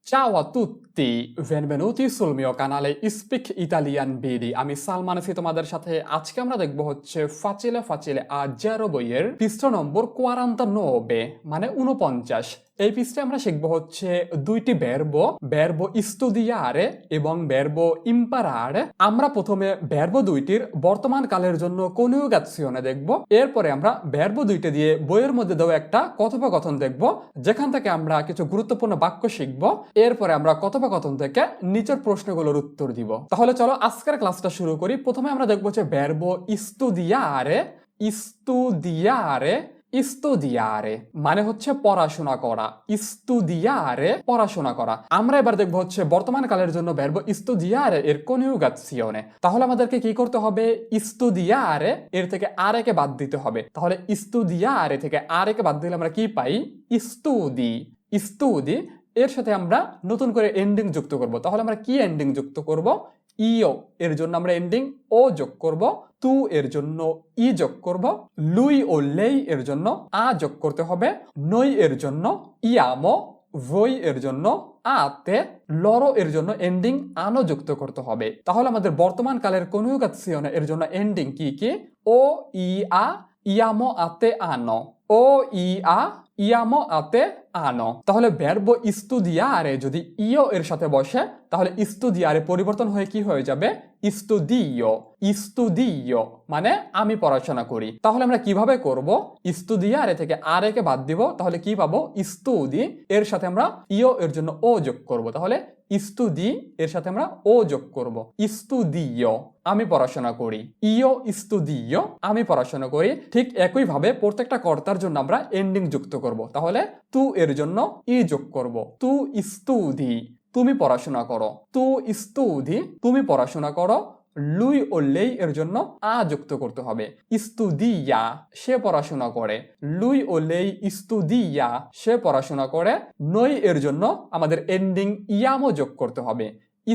Ciao a tutti, benvenuti sul mio canale Speak Italian BD. আমি সালমান আছি তোমাদের সাথে। আজকে আমরা দেখব হচ্ছে Facile Facile a Zero বইয়ের পৃষ্ঠা নম্বর 49 মানে 49। এই পৃষ্ঠায় আমরা শিখব হচ্ছে দুইটি verbo studiare এবং verbo imparare। আমরা প্রথমে verbo দুইটির বর্তমান কালের জন্য কনজুগেশনে দেখব। এরপরে আমরা verbo দুইটি দিয়ে বইয়ের মধ্যে দেওয়া একটা কথোপকথন দেখব, যেখান থেকে আমরা কিছু গুরুত্বপূর্ণ বাক্য শিখব। এরপরে আমরা কথোপকথন থেকে নিচের প্রশ্নগুলোর উত্তর দিব। তাহলে চলো আজকের ক্লাসটা শুরু করি। প্রথমে আমরা দেখব যে verbo studiare studiare studiare মানে হচ্ছে পড়াশোনা করা। studiare পড়াশোনা করা। আমরা এবার দেখব হচ্ছে বর্তমান কালের জন্য verbo studiare এর কনজুগেশনে। তাহলে আমাদেরকে কি করতে হবে? studiare এর থেকে আরেকে বাদ দিতে হবে। তাহলে studiare থেকে আরেকে বাদ দিলে আমরা কি পাই? studi studi এর সাথে আমরা নতুন করে এন্ডিং যুক্ত করব। তাহলে আমরা কি এন্ডিং যুক্ত করব? ইও এর জন্য আমরা এন্ডিং ও যোগ করব, তু এর জন্য ই যোগ করব, লুই ও লেই এর জন্য আ যোগ করতে হবে, নই এর জন্য ইয়ামো, ভই এর জন্য আতে, লরো এর জন্য এন্ডিং আনো যুক্ত করতে হবে। তাহলে আমাদের বর্তমান কালের কনজুগেশনে এর জন্য এন্ডিং কি কি? ও ই আ ইয়ামো আতে আনো, ও ই আ ইয়ামো আতে আনো। তাহলে verbo studiare যদি ইও এর সাথে বসে, তাহলে studiare পরিবর্তন হয়ে কি হয়ে যাবে? studio studio মানে আমি পড়াশোনা করি। তাহলে আমরা কিভাবে করব? studiare থেকে আরেকে বাদ দিব, তাহলে কি পাবো? studi এর সাথে আমরা ইও এর জন্য ও যোগ করব। তাহলে studi এর সাথে আমরা ও যোগ করব, studio আমি পড়াশোনা করি, ইও studio আমি পড়াশোনা করি। ঠিক একই ভাবে প্রত্যেকটা কর্তার জন্য আমরা এন্ডিং যুক্ত করব। তাহলে তু এর জন্য ই যোগ করব, তু studi তুমি পড়াশোনা করো, তু studi তুমি পড়াশোনা করো। লুই ও লেই এর জন্য আ যুক্ত করতে হবে, studia সে পড়াশোনা করে, লুই ও লেই studia সে পড়াশোনা করে। নই এর জন্য আমাদের এন্ডিং ইয়ামো যোগ করতে হবে,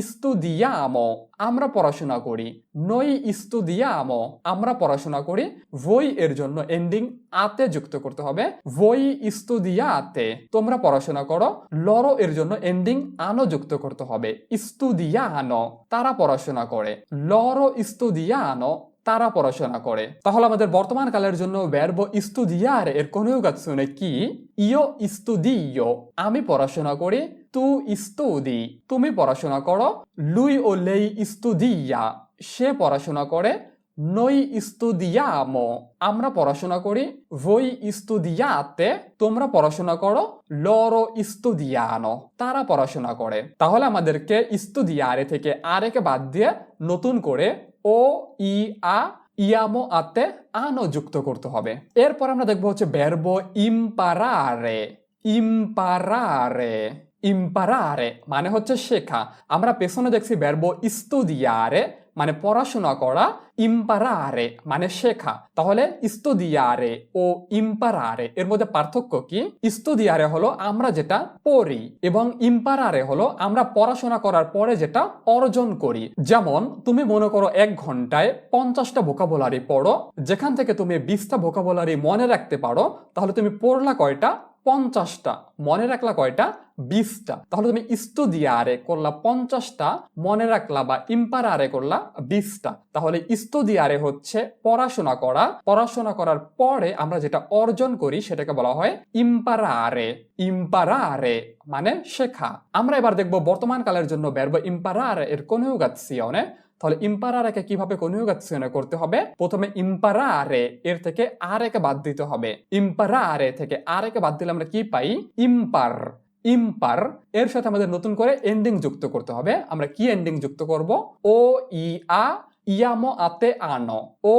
studiamo আমরা পড়াশোনা করি, noi studiamo আমরা পড়াশোনা করি। voi এর জন্য এন্ডিং আতে যুক্ত করতে হবে, voi studiate তোমরা পড়াশোনা করো। loro এর জন্য এন্ডিং আনো যুক্ত করতে হবে, studiano তারা পড়াশোনা করে, loro studiano তারা পড়াশোনা করে। তাহলে আমাদের বর্তমান কালের জন্য verbo studiare এর কনজুগেশনে কি? io studio আমি পড়াশোনা করি, তু studi তুমি পড়াশোনা করো, লুই ও লেই studia সে পড়াশোনা করে, noi studiamo আমরা পড়াশোনা করি, voi studiate তোমরা পড়াশোনা করো, loro studiano তারা পড়াশোনা করে। তাহলে আমাদেরকে studiare থেকে আরেকে বাদ দিয়ে নতুন করে ও ই আ ইয়ামো আতে আনো যুক্ত করতে হবে। এরপর আমরা দেখবো হচ্ছে verbo imparare imparare imparare মানে হচ্ছে শেখা। আমরা পেছনে দেখছি verbo studiare মানে পড়াশোনা করা, imparare মানে শেখা। তাহলে studiare ও imparare এর মধ্যে পার্থক্য কি? studiare হলো আমরা যেটা পড়ি এবং imparare হলো আমরা পড়াশোনা করার পরে যেটা অর্জন করি। যেমন তুমি মনে করো 1 ঘন্টায় 50টা ভোকাবুলারি পড়ো, যেখান থেকে তুমি 20টা ভোকাবুলারি মনে রাখতে পারো, তাহলে তুমি পড়লা কয়টা? 50টা। মনে রাখলা কয়টা? 20টা। তাহলে তুমি studiare করলা 50টা, মনে রাখলা বা imparare করলা 20টা। তাহলে studiare হচ্ছে পড়াশোনা করা, পড়াশোনা করার পরে আমরা যেটা অর্জন করি সেটাকে বলা হয় imparare imparare মানে শেখা। আমরা এবার দেখব বর্তমান কালের জন্য verbo imparare এর কনজুগেশনে। তাহলে imparare-কে কিভাবে কনজুগেশনে করতে হবে? প্রথমে imparare এর থেকে আরেকে বাদ দিতে হবে, imparare থেকে আরেকে বাদ দিলে আমরা কি পাই? impar impar এর সাথে আমাদের নতুন করে এন্ডিং যুক্ত করতে হবে। আমরা কি এন্ডিং যুক্ত করব? ও ই আ ইয়ামো আতে আনো, ও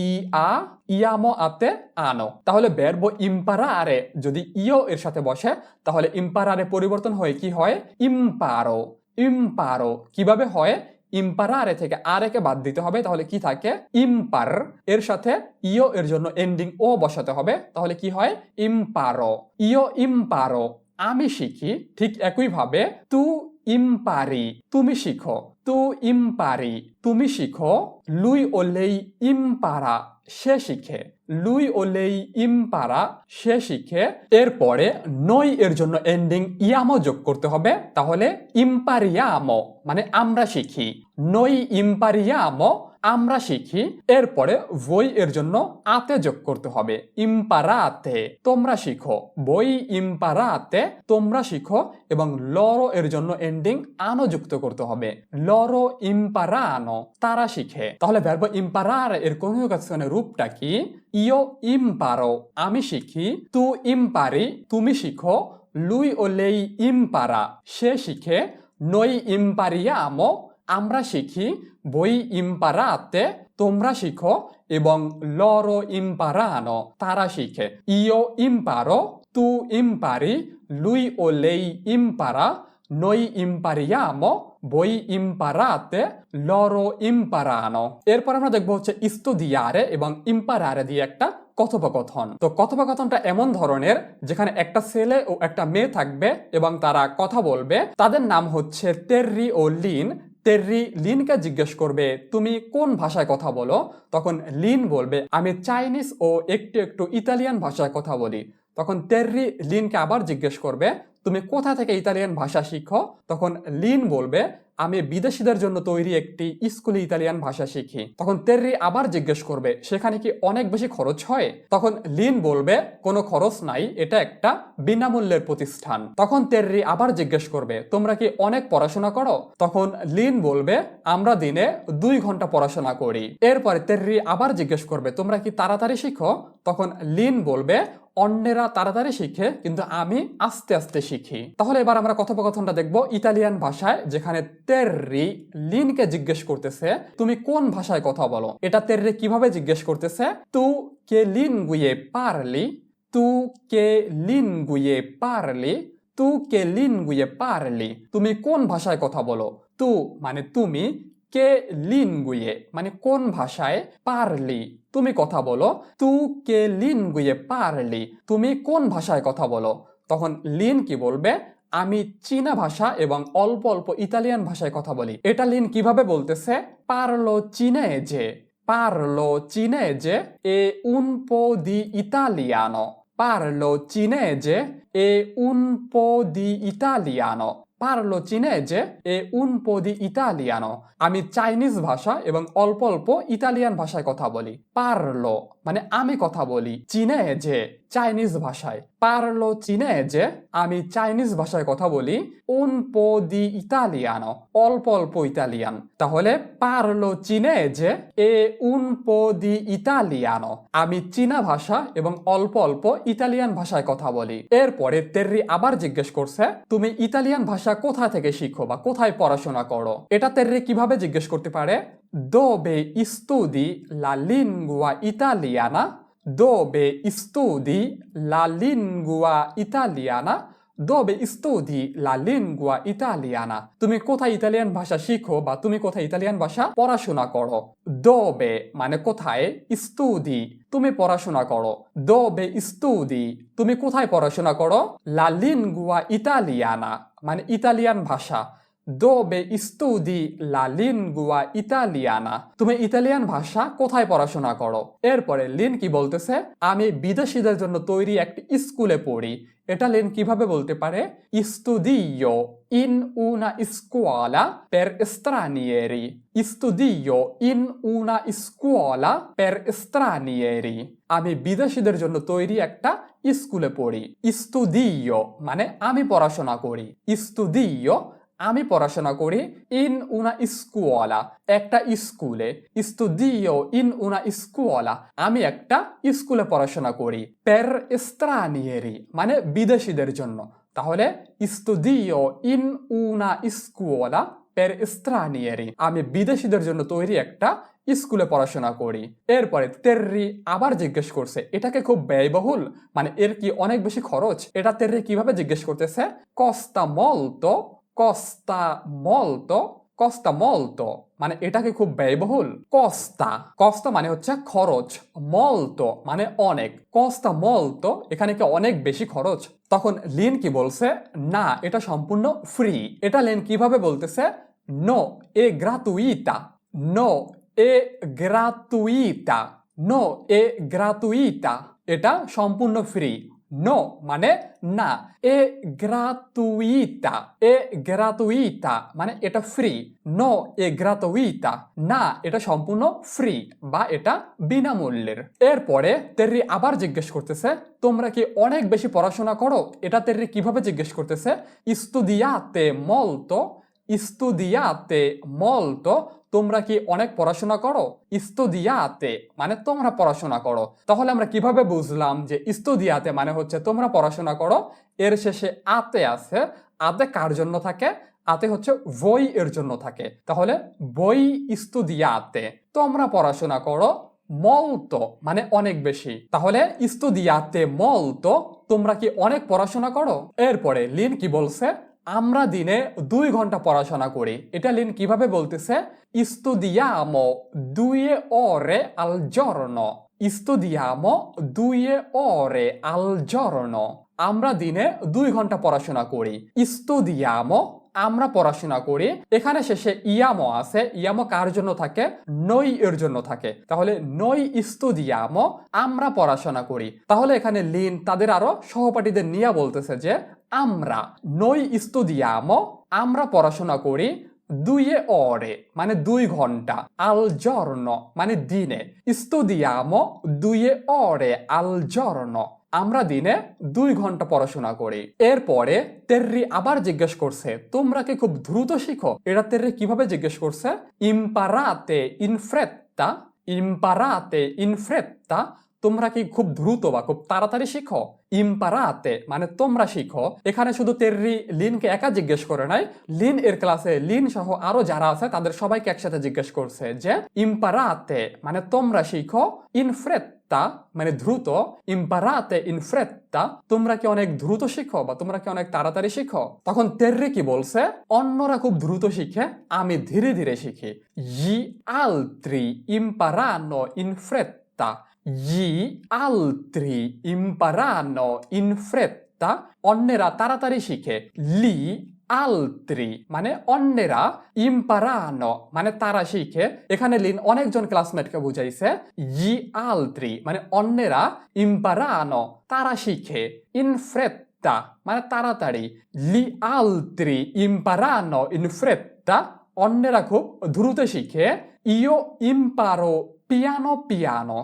ই আ ইয়ামো আতে আনো। তাহলে verbo imparare যদি ইও এর সাথে বসে, তাহলে imparare পরিবর্তন হয়ে কি হয়? imparo imparo কিভাবে হয়? imparare থেকে আরেকে বাদ দিতে হবে, তাহলে কি থাকে? impar এর সাথে ইও এর জন্য এন্ডিং ও বসাতে হবে, তাহলে কি হয়? imparo io imparo আমি শিখি। ঠিক একই ভাবে তু impari তুমি শিখো tu impari তুমি শিখো lui o lei impara সে শিখে lui o lei impara সে শিখে এরপরে noi এর জন্য এন্ডিং ইয়ামো যোগ করতে হবে তাহলে impariamo মানে আমরা শিখি noi impariamo আমরা শিখি এরপরে voi এর জন্য আতে যোগ করতে হবে imparate তোমরা শিখো voi imparate তোমরা শিখো এবং loro এর জন্য এন্ডিং আনো যুক্ত করতে হবে loro imparano তারা শিখে তাহলে ভার্ব imparare এর কনজুগেশনের রূপটা কি io imparo আমি শিখি tu impari তুমি শিখো lui o lei impara সে শিখে noi impariamo আমরা শিখি voi imparate তোমরা শিখো এবং loro imparano তারা শিখে io imparo tu impari lui o lei impara noi impariamo voi imparate loro imparano এরপর আমরা দেখব হচ্ছে studiare এবং imparare দিয়ে একটা কথোপকথন তো কথোপকথনটা এমন ধরনের যেখানে একটা ছেলে ও একটা মেয়ে থাকবে এবং তারা কথা বলবে তাদের নাম হচ্ছে তের্রি ও লিন তের্রি লিনকে জিজ্ঞেস করবে তুমি কোন ভাষায় কথা বলো তখন লিন বলবে আমি চাইনিজ ও একটু একটু ইতালিয়ান ভাষায় কথা বলি তখন তের্রি লিনকে আবার জিজ্ঞেস করবে তুমি কোথা থেকে ইতালিয়ান ভাষা শিখো তখন লিন বলবে আমি বিদেশিদের জন্য তৈরি একটি স্কুলে ইতালিয়ান ভাষা শিখি তখন তের্রি আবার জিজ্ঞেস করবে সেখানে কি অনেক বেশি খরচ হয় তখন লিন বলবে কোনো খরচ নাই এটা একটা বিনামূল্যের প্রতিষ্ঠান তখন তের্রি আবার জিজ্ঞেস করবে তোমরা কি অনেক পড়াশোনা করো তখন লিন বলবে আমরা দিনে 2 ঘন্টা পড়াশোনা করি এরপরে তের্রি আবার জিজ্ঞেস করবে তোমরা কি তাড়াতাড়ি শিখো তখন লিন বলবে অন্যেরা তাড়াতাড়ি শিখে কিন্তু আমি আস্তে আস্তে শিখি তাহলে এবার আমরা কথোপকথনটা দেখব ইতালিয়ান ভাষায় যেখানে তের্রি লিনকে জিজ্ঞেস করতেছে তুমি কোন ভাষায় কথা বলো এটা তের্রি কিভাবে জিজ্ঞেস করতেছে তু কে লিঙ্গুয়ে পারলি তু কে লিঙ্গুয়ে পারলি তু কে লিঙ্গুয়ে পারলি তুমি কোন ভাষায় কথা বলো তু মানে তুমি কে লিঙ্গুয়ে মানে কোন ভাষায় পারলি তুমি কথা বলো তু কে লিঙ্গুয়ে পারলি তুমি কোন ভাষায় কথা বলো তখন লিন কি বলবে আমি চীনা ভাষা এবং অল্প অল্প ইতালিয়ান ভাষায় কথা বলি এটা লিন কিভাবে বলতেছে পারলো cinese e un po' di italiano parlo cinese e un po' di italiano parlo cinese e un po' di italiano আমি চাইনিজ ভাষা এবং অল্প অল্প ইতালিয়ান ভাষায় কথা বলি পারলো মানে আমি কথা বলি চিনেজে চাইনিজ ভাষায় পারলো চিনেজে আমি চাইনিজ ভাষায় কথা বলি un po' di italiano অল্প অল্প ইতালিয়ান তাহলে পারলো চিনেজে e un po' di italiano আমি চীনা ভাষা এবং অল্প অল্প ইতালিয়ান ভাষায় কথা বলি এরপরে তের্রি আবার জিজ্ঞেস করছে তুমি ইতালিয়ান ভাষা কোথা থেকে শিখো বা কোথায় পড়াশোনা করো এটা তের্রি কিভাবে জিজ্ঞেস করতে পারে dove studi la lingua italiana dove studi la lingua italiana dove studi la lingua italiana তুমি কোথায় ইতালিয়ান ভাষা শিখো বা তুমি কোথায় ইতালিয়ান ভাষা পড়াশোনা করো dove মানে কোথায় studi তুমি পড়াশোনা করো dove studi তুমি কোথায় পড়াশোনা করো la lingua italiana মানে ইতালিয়ান ভাষা dove studi la lingua italiana তুমি ইতালিয়ান ভাষা কোথায় পড়াশোনা করো এরপরে লিন কি বলতেছে আমি বিদেশিদের জন্য তৈরি একটি স্কুলে পড়ি এটা লিন কিভাবে বলতে পারে studio in una scuola per stranieri studio in una scuola per stranieri আমি বিদেশিদের জন্য তৈরি একটা স্কুলে পড়ি studio মানে আমি পড়াশোনা করি studio আমি পড়াশোনা করি ইন উনা স্কুওলা একটা স্কুলে studio in una scuola আমি একটা স্কুলে পড়াশোনা করি per stranieri মানে বিদেশিদের জন্য তাহলে studio in una scuola per stranieri আমি বিদেশিদের জন্য তৈরি একটা স্কুলে পড়াশোনা করি এরপরে তের্রি আবার জিজ্ঞেস করছে এটাকে খুব ব্যয়বহুল মানে এর কি অনেক বেশি খরচ এটা তের্রি কিভাবে জিজ্ঞেস করতেছে costa molto কস্তা মলতো মানে এটা কি খুব ব্যয়বহুল? কস্তা কস্তা মানে হচ্ছে খরচ, মলতো মানে অনেক, কস্তা মলতো এখানে কি অনেক বেশি খরচ? তখন লিন কি বলছে? না, এটা সম্পূর্ণ ফ্রি। এটা লিন কিভাবে বলতেছে? নো এ গ্রাতুইতা, নো এ গ্রাতুইতা, নো এ গ্রাতুইতা, এটা সম্পূর্ণ ফ্রি। নো মানে না, এ গ্রাতুইতা, এ গ্রাতুইতা মানে এটা ফ্রি। নো এ গ্রাতুইতা না, এটা সম্পূর্ণ ফ্রি বা এটা বিনামূল্যের। এরপরে তেরি আবার জিজ্ঞেস করতেছে তোমরা কি অনেক বেশি পড়াশোনা করো? এটা তেরি কিভাবে জিজ্ঞেস করতেছে? স্তুদিয়াতে মলতো, স্তুদিয়াতে মলতো, তোমরা কি অনেক পড়াশোনা করো? স্তুদিয়াতে মানে তোমরা পড়াশোনা করো। তাহলে আমরা কিভাবে বুঝলাম যে স্তুদিয়াতে মানে হচ্ছে তোমরা পড়াশোনা করো? এর শেষে আতে আছে, আতে কার জন্য থাকে? আতে হচ্ছে বই এর জন্য থাকে। তাহলে বই স্তুদিয়াতে, তোমরা পড়াশোনা করো, মলতো মানে অনেক বেশি। তাহলে স্তুদিয়াতে মলতো, তোমরা কি অনেক পড়াশোনা করো? এরপরে লিন কি বলছে? আমরা দিনে 2 ঘন্টা পড়াশোনা করি। এটা লিন কিভাবে বলতেছে? Studiamo 2 ore al giorno, studiamo 2 ore al giorno, আমরা দিনে 2 ঘন্টা পড়াশোনা করি। studiamo আমরা পড়াশোনা করি, এখানে শেষে ইয়ামো আছে, ইয়ামো কার জন্য থাকে? নই এর জন্য থাকে। তাহলে নই স্তুদিয়ামো আমরা পড়াশোনা করি। তাহলে এখানে লিন তাদের আরো সহপাঠীদের নিয়ে বলতেছে যে আমরা নই স্তুদিয়ামো আমরা পড়াশোনা করি, 2 ore মানে 2 ঘন্টা, al giorno মানে দিনে, studiamo 2 ore al giorno আমরা দিনে 2 ঘন্টা পড়াশোনা করি। এরপরে তের্রি আবার জিজ্ঞেস করছে তোমরা কি খুব দ্রুত শিখো? এটা তের্রি কিভাবে জিজ্ঞেস করছে? imparate in fretta, imparate in fretta, তোমরা কি খুব দ্রুত বা খুব তাড়াতাড়ি শিখো? ইম্পারাতে মানে তোমরা শিখো। এখানে শুধু তের্রি লিনকে একা জিজ্ঞেস করে নাই, লিন এর ক্লাসে লিন সহ আরো যারা আছে তাদের সবাইকে একসাথে জিজ্ঞেস করছে যে ইম্পারাতে মানে তোমরা শিখো, ইনফ্রেত্তা মানে দ্রুত, ইম্পারাতে ইনফ্রেত্তা তোমরা কি অনেক দ্রুত শিখো বা তোমরা কি অনেক তাড়াতাড়ি শিখো? তখন তের্রি কি বলছে? অন্যরা খুব দ্রুত শিখে, আমি ধীরে ধীরে শিখি। gli altri imparano in fretta, gli altri imparano in fretta, অন্যেরা তাড়াতাড়ি শিখে। লি altri মানে অন্যেরা, imparano মানে তারা শিখে। এখানে লিন অনেকজন ক্লাসমেটকে বুঝাইছে। gli altri মানে অন্যেরা, imparano তারা শিখে, in fretta মানে তাড়াতাড়ি। gli altri imparano in fretta অন্যেরা খুব দ্রুত শিখে। io imparo piano piano,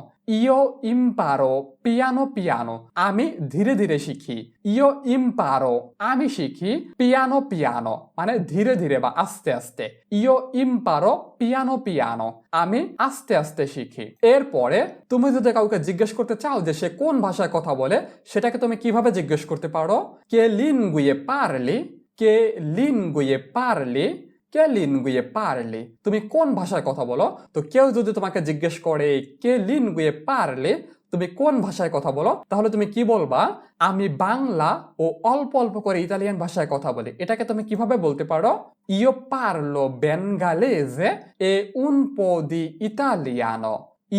io imparo piano piano আমি ধীরে ধীরে শিখি। io imparo আমি শিখি, piano piano মানে ধীরে ধীরে বা আস্তে আস্তে। io imparo piano piano আমি আস্তে আস্তে শিখি। এরপরে তুমি যদি কাউকে জিজ্ঞেস করতে চাও যে সে কোন ভাষায় কথা বলে, সেটাকে তুমি কিভাবে জিজ্ঞেস করতে পারো? che lingue parli, che lingue parli, কে লিনগুয়ে পারলে, তুমি কোন ভাষায় কথা বলো? তো কেউ যদি তোমাকে জিজ্ঞেস করে কে লিনগুয়ে পারলে, তুমি কোন ভাষায় কথা বলো, তাহলে তুমি কি বলবা? আমি বাংলা ও অল্প অল্প করে ইতালিয়ান ভাষায় কথা বলি। এটাকে তুমি কিভাবে বলতে পারো? io parlo bengalese e un po' di italiano,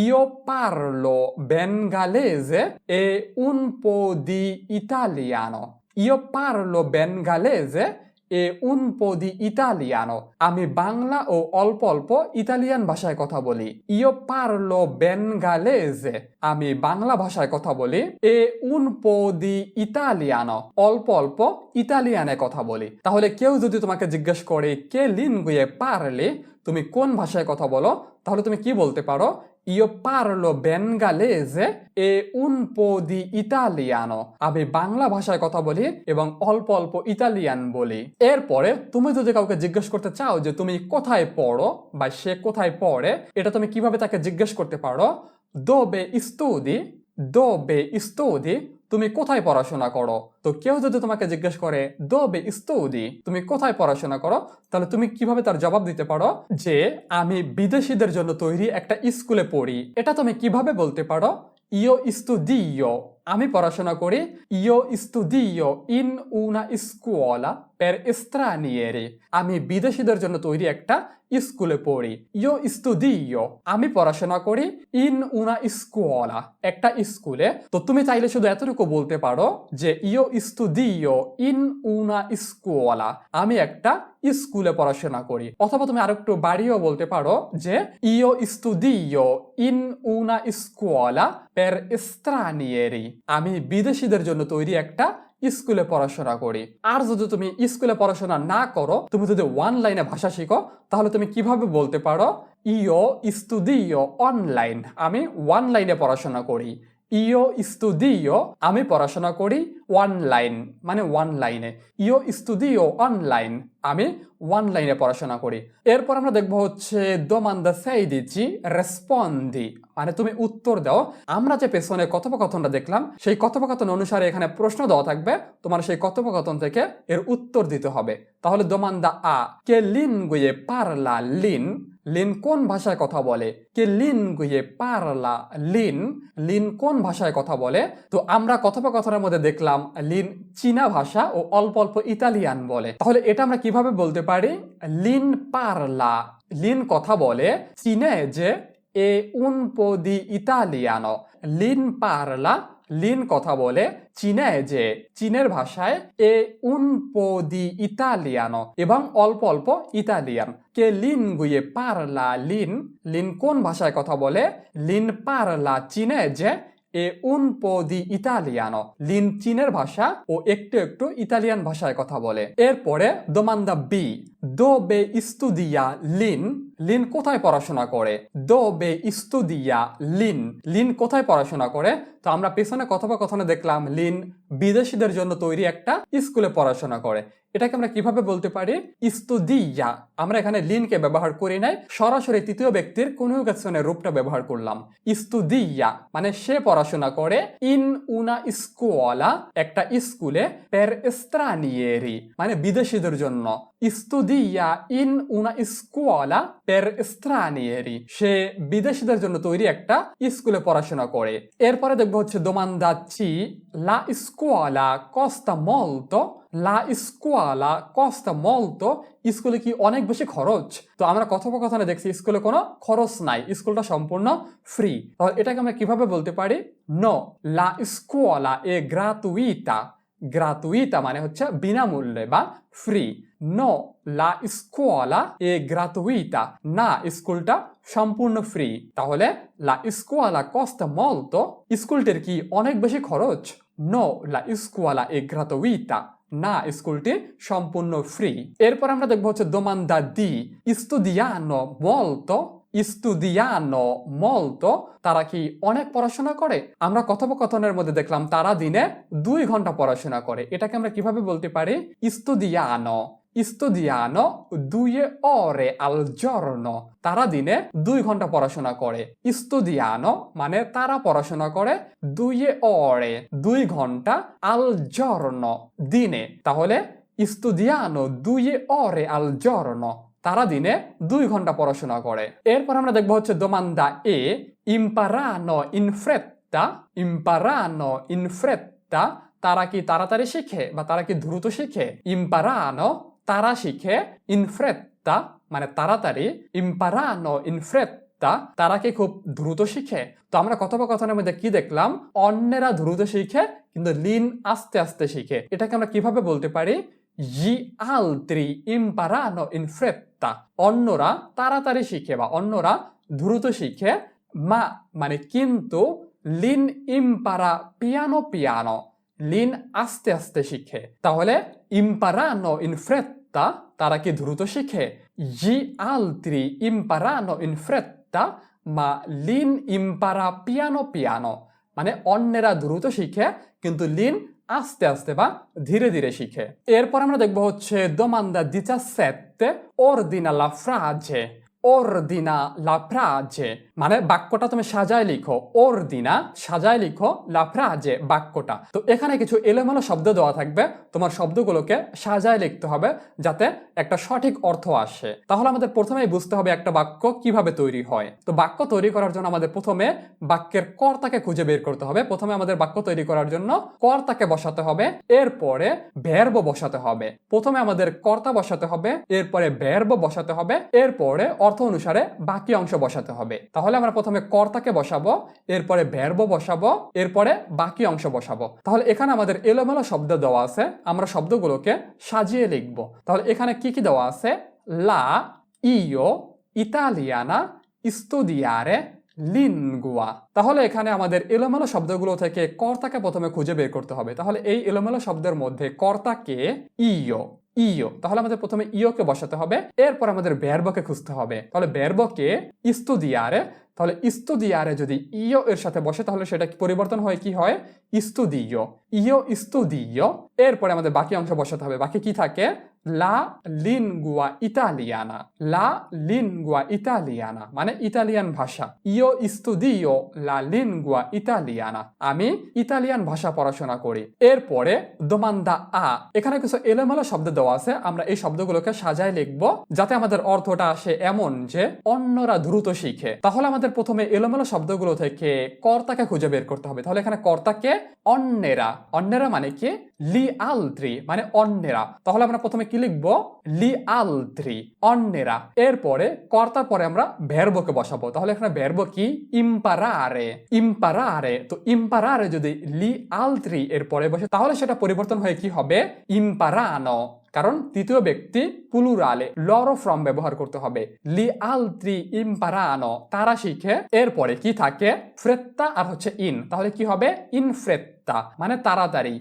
io parlo bengalese e un po' di italiano, io parlo bengalese e un po' di italiano, আমি বাংলা ও অল্প অল্প ইতালিয়ান ভাষায় কথা বলি। io parlo bengalese আমি বাংলা ভাষায় কথা বলি, e un po' di italiano অল্প অল্প ইতালিয়ানে কথা বলি। তাহলে কেউ যদি তোমাকে জিজ্ঞেস করে কে লিনগুয়ে পারলে, তুমি কোন ভাষায় কথা বলো, তাহলে তুমি কি বলতে পারো? io parlo bengalese e un po' di italiano, আমি বাংলা ভাষায় কথা বলি এবং অল্প অল্প ইতালিয়ান বলি। এরপরে তুমি যদি কাউকে জিজ্ঞেস করতে চাও যে তুমি কোথায় পড়ো বা সে কোথায় পড়ে, এটা তুমি কিভাবে তাকে জিজ্ঞেস করতে পারো? dove studi, dove studi, তুমি কোথায় পড়াশোনা করো? তো কেউ যদি তোমাকে জিজ্ঞেস করে dove studi, তুমি কোথায় পড়াশোনা করো, তাহলে তুমি কিভাবে তার জবাব দিতে পারো যে আমি বিদেশিদের জন্য তৈরি একটা স্কুলে পড়ি? এটা তুমি কিভাবে বলতে পারো? io studio আমি পড়াশোনা করি, io studio in una scuola per stranieri আমি বিদেশিদের জন্য তৈরি একটা স্কুলে পড়ি io studio আমি পড়াশোনা করি in una scuola একটা স্কুলে তো তুমি চাইলে শুধু এতটুকু বলতে পারো যে io studio in una scuola আমি একটা স্কুলে পড়াশোনা করি অথবা তুমি আরেকটু বাড়িয়েও বলতে পারো যে io studio in una scuola per stranieri আমি বিদেশিদের জন্য তৈরি একটা স্কুলে পড়াশোনা করি আর যদি তুমি স্কুলে পড়াশোনা না করো তুমি যদি ওয়ান লাইনে ভাষা শিখো তাহলে তুমি কিভাবে বলতে পারো io studio online আমি ওয়ান লাইনে পড়াশোনা করি io studio আমি পড়াশোনা করি অনলাইন মানে ওয়ান লাইনে io studio online আমি ওয়ান লাইনে পড়াশোনা করি এরপর আমরা দেখবো হচ্ছে domanda sedici rispondi মানে তুমি উত্তর দাও আমরা যে পেছনে কথোপকথনটা দেখলাম সেই কথোপকথন অনুসারে এখানে প্রশ্ন দেওয়া থাকবে তোমার সেই কথোপকথন থেকে এর উত্তর দিতে হবে তাহলে domanda a che lingue parla Lin Lin কোন ভাষায় কথা বলে কে লিনগুয়ে পারলা লিন লিন কোন ভাষায় কথা বলে তো আমরা কথোপকথনের মধ্যে দেখলাম লিন চীনা ভাষা ও অল্প অল্প ইতালিয়ান বলে তাহলে এটা আমরা কিভাবে বলতে পারি লিন পারলা লিন কথা বলে চিনেজে e un po' di italiano Lin পারলা লিন কথা বলে চীনেজে চীনের ভাষায় e un po' di italiano এবং অল্প অল্প ইতালিয়ান কে লিনগুয়ে পারলা লিন লিন কোন ভাষায় কথা বলে লিন পারলা চীনেজে e un po' di italiano Lin চীনের ভাষা ও একটু একটু ইতালিয়ান ভাষায় কথা বলে এরপরে domanda B dove studia Lin Lin কোথায় পড়াশোনা করে dove studia লিন লিন কোথায় পড়াশোনা করে তো আমরা পেছনে কথোপকথনে দেখলাম লিন বিদেশিদের জন্য তৈরি একটা স্কুলে পড়াশোনা করে এটাকে আমরা কিভাবে বলতে পারি studia আমরা এখানে লিনকে ব্যবহার করি নাই সরাসরি তৃতীয় ব্যক্তির কনজুগেশনের রূপটা ব্যবহার করলাম studia মানে সে পড়াশোনা করে in una scuola একটা স্কুলে per stranieri মানে বিদেশিদের জন্য studia in una scuola per stranieri সে বিদেশিদের জন্য তৈরি একটা স্কুলে পড়াশোনা করে এরপরে দেখবো হচ্ছে domanda C la scuola costa molto la scuola costa molto স্কুলে কি অনেক বেশি খরচ তো আমরা কথোপকথনে দেখছি স্কুলে কোনো খরচ নাই স্কুলটা সম্পূর্ণ ফ্রি তাহলে এটাকে আমরা কিভাবে বলতে পারি no la scuola è gratuita gratuita মানে হচ্ছে বিনামূল্যে বা free no la scuola è gratuita না স্কুলটা সম্পূর্ণ ফ্রি তাহলে la scuola costa molto স্কুলটির কি অনেক বেশি খরচ no la scuola è gratuita না স্কুলটি সম্পূর্ণ ফ্রি এরপর আমরা দেখবো হচ্ছে domanda D studiano molto তারা কি অনেক পড়াশোনা করে আমরা কথোপকথনের মধ্যে দেখলাম তারা দিনে 2 ঘন্টা পড়াশোনা করে এটাকে আমরা কিভাবে বলতে পারি studiano 2 ore al giorno তারা দিনে 2 ঘন্টা পড়াশোনা করে studiano মানে তারা পড়াশোনা করে 2 ore 2 ঘন্টা al giorno দিনে তাহলে studiano 2 ore al giorno তারা দিনে 2 ঘন্টা পড়াশোনা করে এরপর আমরা দেখবো হচ্ছে domanda E imparano in fretta তারা কি তাড়াতাড়ি শিখে বা তারা কি দ্রুত শিখে imparano তারা শিখে in fretta মানে তাড়াতাড়ি imparano in fretta তারা কি খুব দ্রুত শিখে তো আমরা কথোপকথনের মধ্যে কি দেখলাম অন্যেরা দ্রুত শিখে কিন্তু লিন আস্তে আস্তে শিখে এটাকে আমরা কিভাবে বলতে পারি gli altri imparano in fretta অন্যরা তাড়াতাড়ি শিখে বা অন্যরা দ্রুত শিখে মা মানে কিন্তু Lin impara piano piano Lin আস্তে আস্তে শিখে তাহলে imparano in fretta তারা কি দ্রুত শিখে gli altri imparano in fretta ma Lin impara piano piano মানে অন্যেরা দ্রুত শিখে কিন্তু লিন আস্তে আস্তে বা ধীরে ধীরে শিখে এরপর আমরা দেখবো হচ্ছে domanda 17 ordina la frase মানে বাক্যটা তুমি সাজায় লিখো, ordina সাজায় লিখো la frase বাক্যটা। তো এখানে কিছু এলোমেলো শব্দ দেওয়া থাকবে, তোমার শব্দগুলোকে সাজায় লিখতে হবে যাতে একটা সঠিক অর্থ আসে। তাহলে আমাদের প্রথমেই বুঝতে হবে একটা বাক্য কিভাবে তৈরি হয়। তো বাক্য তৈরি করার জন্য আমাদের প্রথমে বাক্যের কর্তাকে খুঁজে বের করতে হবে। প্রথমে আমাদের বাক্য তৈরি করার জন্য কর্তাকে বসাতে হবে, এরপরে verb বসাতে হবে। প্রথমে আমাদের কর্তা বসাতে হবে, এরপরে verb বসাতে হবে, এরপরে অর্থ অনুসারে বাকি অংশ বসাতে হবে। তাহলে আমরা প্রথমে কর্তাকে বসাবো, এরপরে verb বসাবো, এরপরে বাকি অংশ বসাবো। তাহলে এখানে আমাদের এলোমেলো শব্দ দেওয়া আছে, আমরা শব্দগুলোকে সাজিয়ে লিখব। তাহলে এখানে কি কি দেওয়া আছে? লা ইও ইতালিয়ানা স্টুডিয়ারে লিনগুয়া। তাহলে এখানে আমাদের এলোমেলো শব্দগুলো থেকে কর্তাকে প্রথমে খুঁজে বের করতে হবে। তাহলে এই এলোমেলো শব্দের মধ্যে কর্তাকে ইও, ইও, তাহলে আমাদের প্রথমে ইওকে বসাতে হবে, এরপর আমাদের verb-কে খুঁজতে হবে। তাহলে verb-কে স্টুডিয়ারে, তাহলে স্টুডিয়ারে যদি ইও এর সাথে বসে তাহলে সেটা পরিবর্তন হয়, কি হয়? স্টুডিও, ইও স্টুডিও। এরপরে আমাদের বাকি অংশ বসাতে হবে। বাকি কি থাকে? লা লিনগুয়া ইতালিয়ানা, লা লিনগুয়া ইতালিয়ানা মানে ইতালিয়ান ভাষা। ইও স্টুডিও লা লিনগুয়া ইতালিয়ানা, আমি ইতালিয়ান ভাষা পড়াশোনা করি। এরপরে দোমান্দা আ, এখানে কিছু এলোমেলো শব্দ দেওয়া আছে, আমরা এই শব্দগুলোকে সাজায় লিখবো যাতে আমাদের অর্থটা আসে এমন যে অন্যরা দ্রুত শিখে। তাহলে আমাদের প্রথমে এলোমেলো শব্দগুলো থেকে কর্তাকে খুঁজে বের করতে হবে। তাহলে এখানে কর্তাকে অন্যেরা, অন্যেরা মানে কি? লি আলত্রি মানে অন্যেরা। তাহলে আমরা প্রথমে কি লিখবো? লি আলত্রি, অন্যেরা। এরপরে কর্তার পরে আমরা verb-কে বসাবো। তাহলে এখানে verb কি? ইম্পারারে, ইম্পারারে। তো ইম্পারারে যদি লি আলত্রি এর পরে বসে তাহলে সেটা পরিবর্তন হয়ে কি হবে? ইম্পারানো, কারণ তৃতীয় ব্যক্তি প্লুরালে লরো ফ্রম ব্যবহার করতে হবে। লি আলত্রি ইম্পারানো, তারা শিখে। এরপরে কি থাকে? ফ্রেত্তা আর হচ্ছে ইন, তাহলে কি হবে? ইন ফ্রেত্তা মানে তাড়াতাড়ি।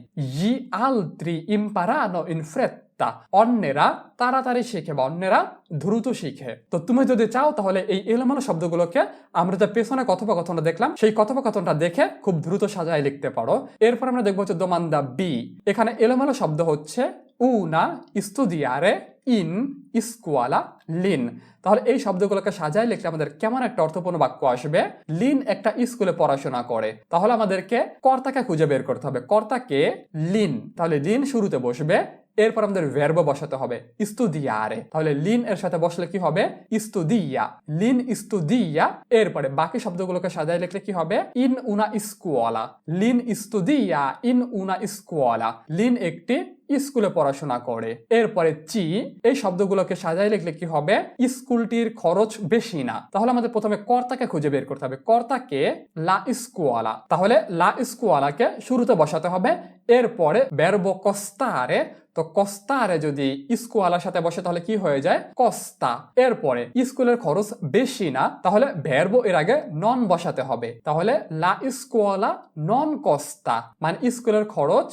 ই আলত্রি ইম্পারানো ইন ফ্রেত্তা, অন্যেরা তাড়াতাড়ি শিখে বা অন্যেরা দ্রুত শিখে। তো তুমি যদি চাও তাহলে এই এলোমেলো শব্দগুলোকে আমরা যে পেছনে কথোপকথনটা দেখলাম সেই কথোপকথনটা দেখে খুব দ্রুত সাজায় লিখতে পারো। এরপর আমরা দেখবো হচ্ছে দোমান্দা বি। এখানে এলোমেলো শব্দ হচ্ছে una studiare in scuola Lin. তাহলে এই শব্দগুলোকে সাজায় লিখলে আমাদের কেমন একটা অর্থপূর্ণ বাক্য আসবে? লিন একটা স্কুলে পড়াশোনা করে। তাহলে আমাদেরকে কর্তাকে খুঁজে বের করতে হবে। কর্তাকে লিন, তাহলে লিন শুরুতে বসবে, এরপর আমাদের verb বসাতে হবে স্টুডিয়ারে। তাহলে লিন এর সাথে বসলে কি হবে? স্টুডিয়া, লিন স্টুডিয়া। এরপরে বাকি শব্দগুলোকে সাজায় লিখলে কি হবে? ইন উনা স্কুওলা, লিন স্টুডিয়া ইন উনা স্কুওলা, লিন একটি স্কুলে পড়াশোনা করে। এরপরে চি, এই শব্দগুলোকে সাজায় লিখলে কি হবে? স্কুলটির খরচ বেশি না। তাহলে আমাদের প্রথমে কর্তাকে খুঁজে বের করতে হবে। কর্তাকে লা স্কুওলা, তাহলে লা স্কুওলাকে শুরুতে বসাতে হবে, এরপরে verb costare, তো কস্তারে যদি স্কুয়ালার সাথে বসে তাহলে কি হয়ে যায়? কস্তা। এরপরে স্কুলের খরচ বেশি না, তাহলে verb এর আগে নন বসাতে হবে। তাহলে লা স্কুয়ালা নন কস্তা মানে স্কুলের খরচ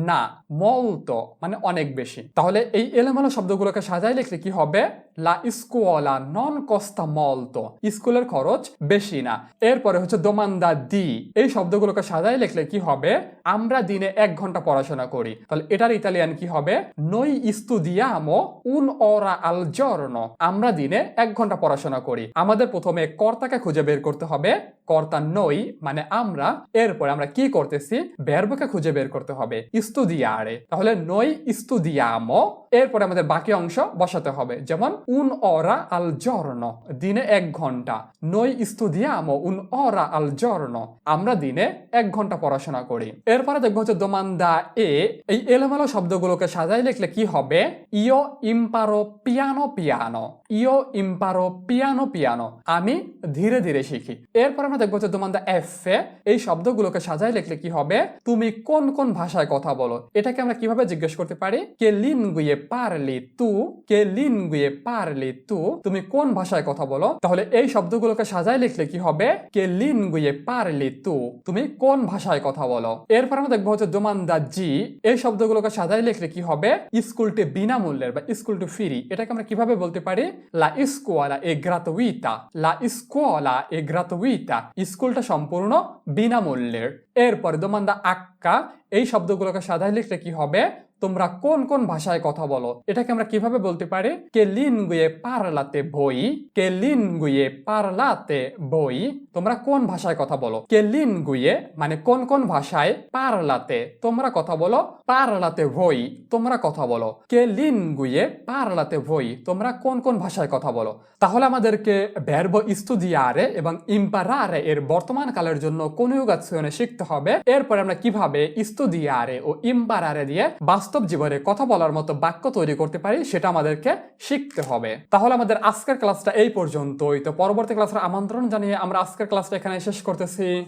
না, মলতো মানে অনেক বেশি। তাহলে এই এলোমেলো শব্দগুলোকে সাজায় লিখলে কি হবে? লা স্কুওলা নন কস্তা মলতো, স্কুলের খরচ বেশি না। এরপরে হচ্ছে দোমান্দা দি, এই শব্দগুলোকে সাজায় লিখলে কি হবে? আমরা দিনে 1 ঘন্টা পড়াশোনা করি। তাহলে এটার ইতালিয়ান কি হবে? noi studiamo un'ora al giorno, আমরা দিনে 1 ঘন্টা পড়াশোনা করি। আমাদের প্রথমে কর্তাকে খুঁজে বের করতে হবে। কর্তা নই মানে আমরা, এরপর আমরা কি করতেছি? verb-কে খুঁজে বের করতে হবে studiare। তাহলে noi studiamo, এরপরে আমাদের বাকি অংশ বসাতে হবে, যেমন un'ora al giorno দিনে 1 ঘন্টা, noi studiamo un'ora al giorno আমরা দিনে 1 ঘন্টা পড়াশোনা করি। এরপরে দেখবো হচ্ছে দোমান্দা এ, এই এলোমেলো শব্দগুলোকে সাজায় লিখলে কি হবে? io imparo piano piano, io imparo piano piano আমি ধীরে ধীরে শিখি। এরপর আমরা দেখবো হচ্ছে দোমান্দা এফ, এই শব্দগুলোকে সাজায় লিখলে কি হবে? তুমি কোন কোন ভাষায় কথা বলো। এটাকে আমরা কিভাবে জিজ্ঞেস করতে পারি? che lingue parli tu, che lingue parli tu, তুমি কোন ভাষায় কথা বলো। তাহলে এই শব্দগুলোকে সাজায় লিখলে কি হবে? che lingue parli tu, তুমি কোন ভাষায় কথা বলো। এরপর আমরা দেখবো হচ্ছে দোমান্দা জি, এই শব্দগুলোকে সাজায় লিখলে কি হবে? স্কুলটি বিনামূল্যের বা স্কুলটি ফ্রি। এটাকে আমরা কিভাবে বলতে পারি? la scuola è gratuita, la scuola è gratuita, স্কুলটা সম্পূর্ণ বিনামূল্যের। এরপর দোমান্দা আক্কা, এই শব্দগুলোকে সাজায় লিখলে কি হবে? তোমরা কোন কোন ভাষায় কথা বলো? এটাকে আমরা কিভাবে বলতে পারি? কে লিঙ্গুয়ে পারলাতে voi? কে লিঙ্গুয়ে পারলাতে voi? তোমরা কোন ভাষায় কথা বলো? কে লিঙ্গুয়ে মানে কোন কোন ভাষায়, পারলাতে তোমরা কথা বলো, পারলাতে voi তোমরা কথা বলো। কে লিঙ্গুয়ে পারলাতে voi? তোমরা কোন কোন ভাষায় কথা বলো? তাহলে আমাদেরকে verbo studiare এবং imparare এর বর্তমান কালের জন্য কনজুগেশনে শিখতে হবে। এরপর আমরা কিভাবে studiare ও imparare দিয়ে বাস্তব জীবনে কথা বলার মতো বাক্য তৈরি করতে পারি সেটা আমাদেরকে শিখতে হবে। তাহলে আমাদের আজকের ক্লাসটা এই পর্যন্তই। তো পরবর্তী ক্লাসের আমন্ত্রণ জানিয়ে আমরা আজকের ক্লাসটা এখানে শেষ করতেছি।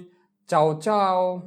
চাও চাও।